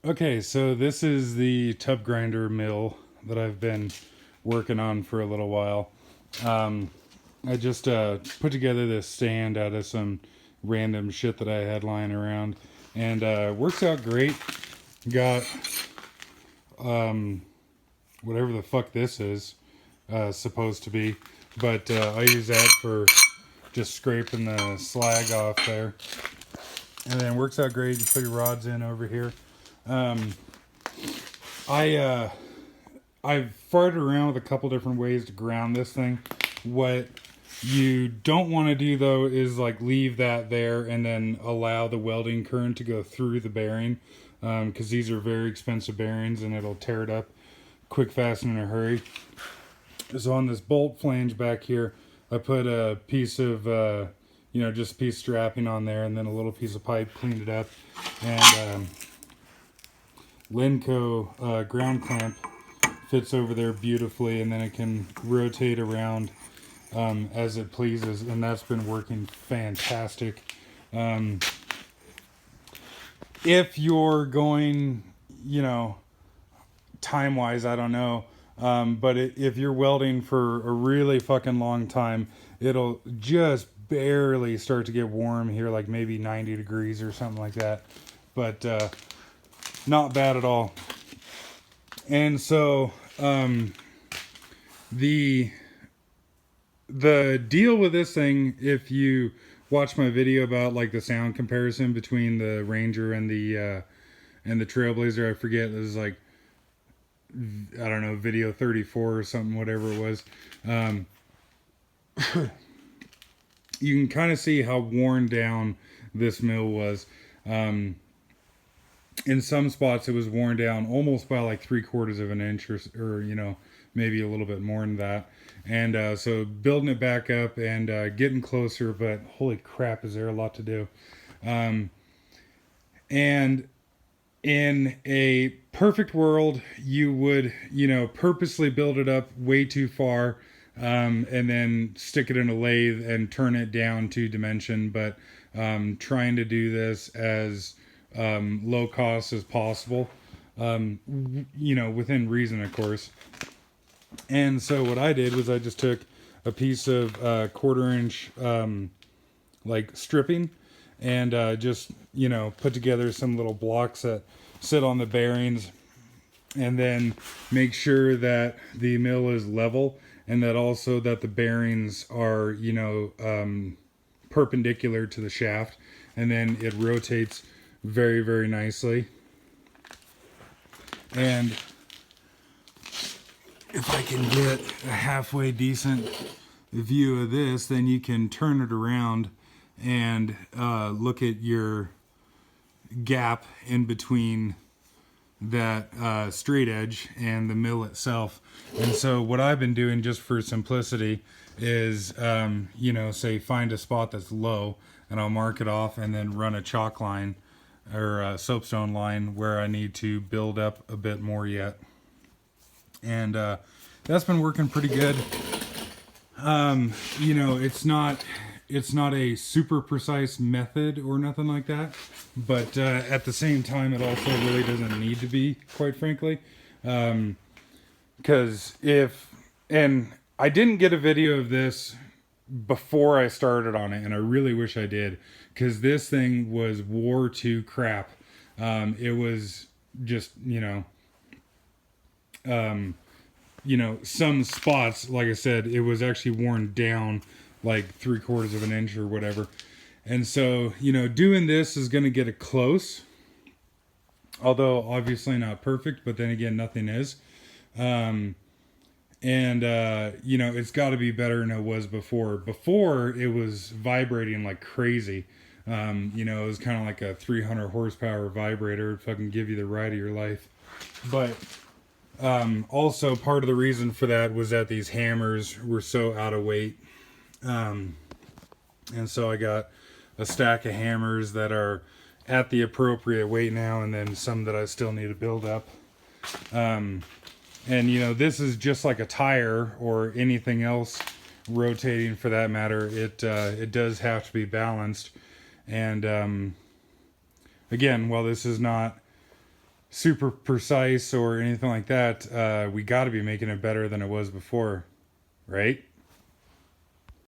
Okay, so this is the tub grinder mill that I've been working on for a little while. Um, I just put together this stand out of some random shit that I had lying around, and works out great. Got um, whatever the fuck this is supposed to be, but I use that for just scraping the slag off there, and then works out great. You put your rods in over here. Um, I I've farted around with a couple different ways to ground this thing. What you don't want to do though is like leave that there and then allow the welding current to go through the bearing, because these are very expensive bearings and it'll tear it up quick, fast, and in a hurry. So on this bolt flange back here, I put a piece of just a piece of strapping on there and then a little piece of pipe, cleaned it up, and Lenco ground clamp fits over there beautifully, and then it can rotate around as it pleases, and that's been working fantastic. Um, if you're going, time wise, I don't know, but if you're welding for a really fucking long time, it'll just barely start to get warm here, like maybe 90 degrees or something like that, but not bad at all. And so the deal with this thing, if you watch my video about like the sound comparison between the Ranger and the Trailblazer, I forget, it was like, I don't know, video 34 or something, whatever it was. You can kind of see how worn down this mill was. In some spots it was worn down almost by like 3/4 of an inch, or maybe a little bit more than that. And so building it back up and getting closer, but holy crap, is there a lot to do. And in a perfect world, you would purposely build it up way too far, and then stick it in a lathe and turn it down to dimension, but trying to do this as low cost as possible, within reason, of course. And so what I did was I just took a piece of 1/4 inch like stripping, and just put together some little blocks that sit on the bearings, and then make sure that the mill is level, and that also that the bearings are perpendicular to the shaft, and then it rotates very, very nicely. And if I can get a halfway decent view of this, then you can turn it around and look at your gap in between that straight edge and the mill itself. And so what I've been doing, just for simplicity, is say find a spot that's low, and I'll mark it off and then run a chalk line or a soapstone line where I need to build up a bit more yet. And that's been working pretty good. It's not a super precise method or nothing like that, but at the same time, it also really doesn't need to be, quite frankly. Because and I didn't get a video of this before I started on it, and I really wish I did, because this thing was wore to crap. It was just, some spots, like I said, it was actually worn down like 3/4 of an inch or whatever. And so, doing this is going to get it close, although obviously not perfect, but then again, nothing is. It's got to be better than it was before. Before, it was vibrating like crazy. It was kind of like a 300 horsepower vibrator. It'd fucking give you the ride of your life. But also, part of the reason for that was that these hammers were so out of weight. And so I got a stack of hammers that are at the appropriate weight now, and then some that I still need to build up. This is just like a tire or anything else rotating, for that matter. It does have to be balanced. And again, while this is not super precise or anything like that. We got to be making it better than it was before, right?